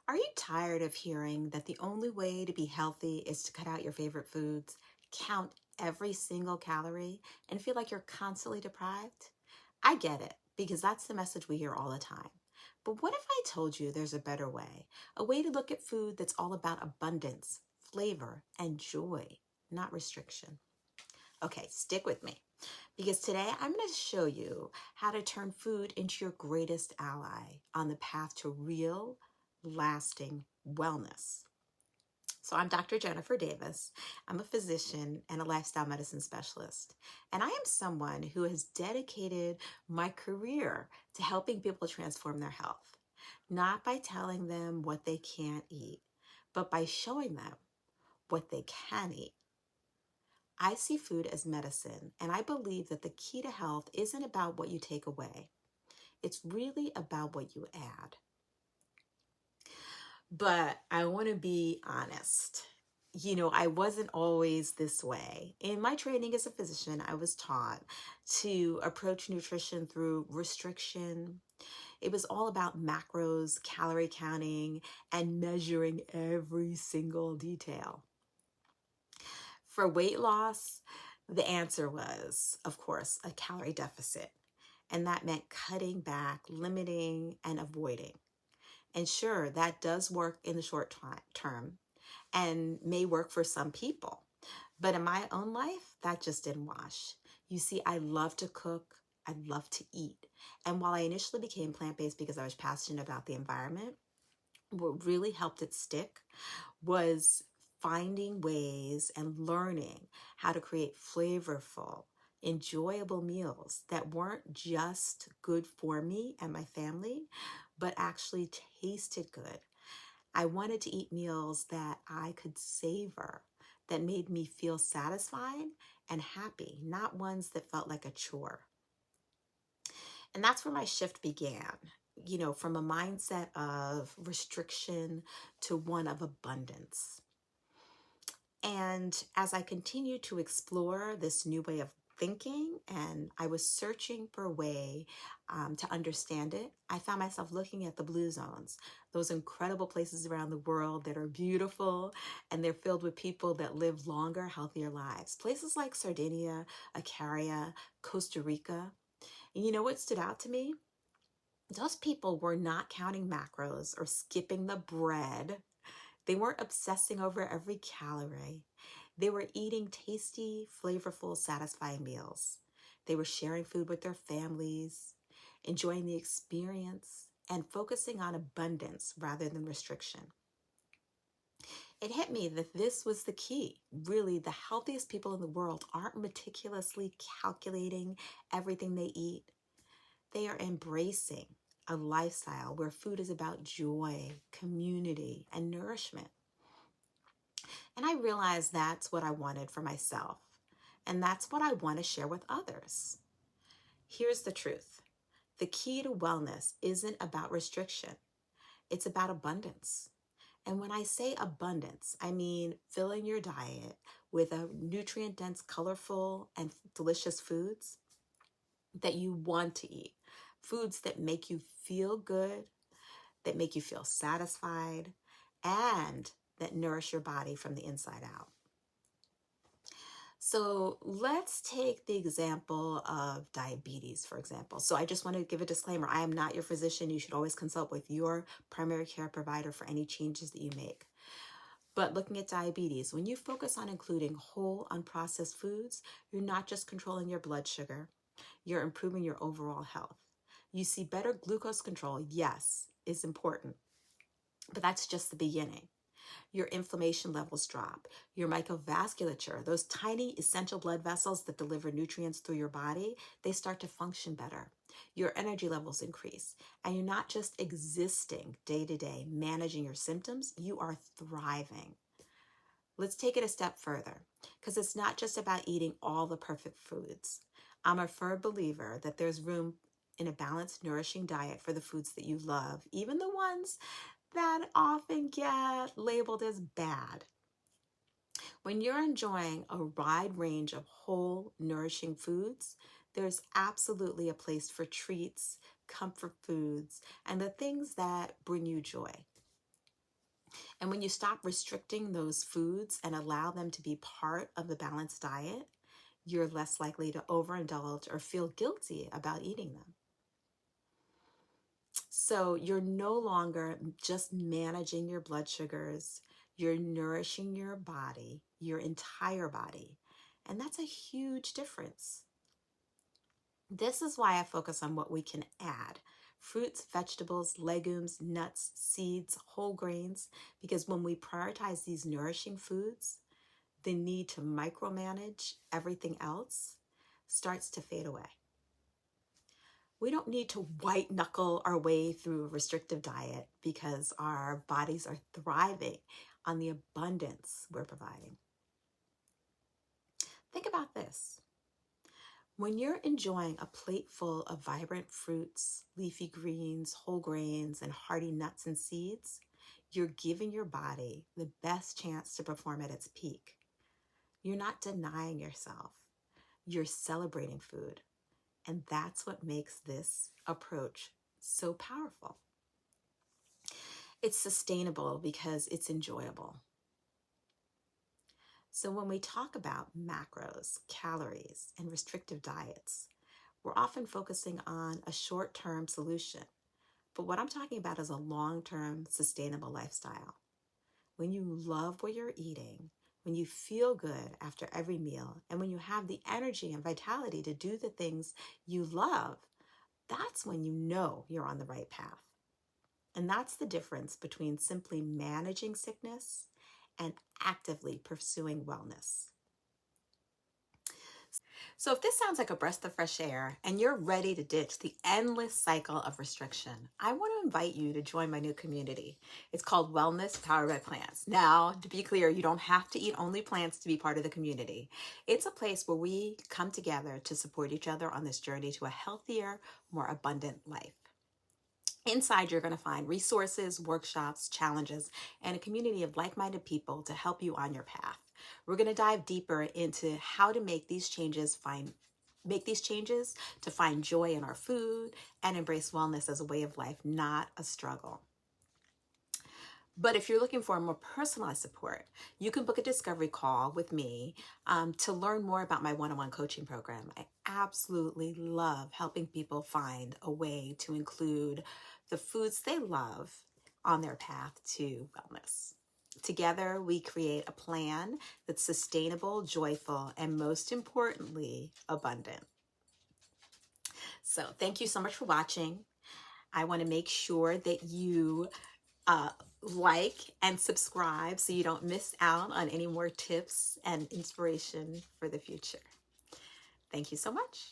Are you tired of hearing that the only way to be healthy is to cut out your favorite foods, count every single calorie, and feel like you're constantly deprived? I get it, because that's the message we hear all the time. But what if I told you there's a better way? A way to look at food that's all about abundance, flavor, and joy, not restriction. Okay, stick with me, because today I'm going to show you how to turn food into your greatest ally on the path to real, lasting wellness. So, I'm Dr. Jennifer Davis. I'm a physician and a lifestyle medicine specialist. And I am someone who has dedicated my career to helping people transform their health, not by telling them what they can't eat, but by showing them what they can eat. I see food as medicine, and I believe that the key to health isn't about what you take away. It's really about what you add. But I want to be honest. I wasn't always this way. In my training as a physician, I was taught to approach nutrition through restriction. It was all about macros, calorie counting, and measuring every single detail. For weight loss, the answer was, of course, a calorie deficit. And that meant cutting back, limiting, and avoiding. And sure, that does work in the short term and may work for some people. But in my own life, that just didn't wash. You see, I love to cook. I love to eat. And while I initially became plant-based because I was passionate about the environment, what really helped it stick was finding ways and learning how to create flavorful, enjoyable meals that weren't just good for me and my family, but actually tasted good. I wanted to eat meals that I could savor, that made me feel satisfied and happy, not ones that felt like a chore. And that's where my shift began, from a mindset of restriction to one of abundance. And as I continued to explore this new way of thinking and I was searching for a way to understand it, I found myself looking at the blue zones, those incredible places around the world that are beautiful and they're filled with people that live longer, healthier lives. Places like Sardinia, Icaria, Costa Rica. And you know what stood out to me? Those people were not counting macros or skipping the bread. They weren't obsessing over every calorie. They were eating tasty, flavorful, satisfying meals. They were sharing food with their families, enjoying the experience, and focusing on abundance rather than restriction. It hit me that this was the key. Really, the healthiest people in the world aren't meticulously calculating everything they eat. They are embracing a lifestyle where food is about joy, community, and nourishment. And I realized that's what I wanted for myself. And that's what I want to share with others. Here's the truth. The key to wellness isn't about restriction. It's about abundance. And when I say abundance, I mean filling your diet with a nutrient-dense, colorful, and delicious foods that you want to eat. Foods that make you feel good, that make you feel satisfied, and that nourish your body from the inside out. So let's take the example of diabetes, for example. So I just want to give a disclaimer. I am not your physician. You should always consult with your primary care provider for any changes that you make. But looking at diabetes, when you focus on including whole, unprocessed foods, you're not just controlling your blood sugar, you're improving your overall health. You see, better glucose control, yes, is important, but that's just the beginning. Your inflammation levels drop. Your microvasculature, those tiny essential blood vessels that deliver nutrients through your body, they start to function better. Your energy levels increase. And you're not just existing day to day, managing your symptoms, you are thriving. Let's take it a step further, because it's not just about eating all the perfect foods. I'm a firm believer that there's room in a balanced, nourishing diet for the foods that you love, even the ones that often get labeled as bad. When you're enjoying a wide range of whole, nourishing foods, there's absolutely a place for treats, comfort foods, and the things that bring you joy. And when you stop restricting those foods and allow them to be part of the balanced diet, you're less likely to overindulge or feel guilty about eating them. So you're no longer just managing your blood sugars, you're nourishing your body, your entire body. And that's a huge difference. This is why I focus on what we can add: fruits, vegetables, legumes, nuts, seeds, whole grains, because when we prioritize these nourishing foods, the need to micromanage everything else starts to fade away. We don't need to white knuckle our way through a restrictive diet because our bodies are thriving on the abundance we're providing. Think about this. When you're enjoying a plate full of vibrant fruits, leafy greens, whole grains, and hearty nuts and seeds, you're giving your body the best chance to perform at its peak. You're not denying yourself. You're celebrating food. And that's what makes this approach so powerful. It's sustainable because it's enjoyable. So when we talk about macros, calories, and restrictive diets, we're often focusing on a short-term solution. But what I'm talking about is a long-term sustainable lifestyle. When you love what you're eating, when you feel good after every meal, and when you have the energy and vitality to do the things you love, that's when you know you're on the right path. And that's the difference between simply managing sickness and actively pursuing wellness. So if this sounds like a breath of fresh air and you're ready to ditch the endless cycle of restriction, I want to invite you to join my new community. It's called Wellness Powered by Plants. Now, to be clear, you don't have to eat only plants to be part of the community. It's a place where we come together to support each other on this journey to a healthier, more abundant life. Inside, you're going to find resources, workshops, challenges, and a community of like-minded people to help you on your path. We're going to dive deeper into how to make these changes to find joy in our food and embrace wellness as a way of life, not a struggle. But if you're looking for more personalized support, you can book a discovery call with me to learn more about my one-on-one coaching program. I absolutely love helping people find a way to include the foods they love on their path to wellness. Together, we create a plan that's sustainable, joyful, and most importantly, abundant. So thank you so much for watching. I want to make sure that you like and subscribe so you don't miss out on any more tips and inspiration for the future. Thank you so much.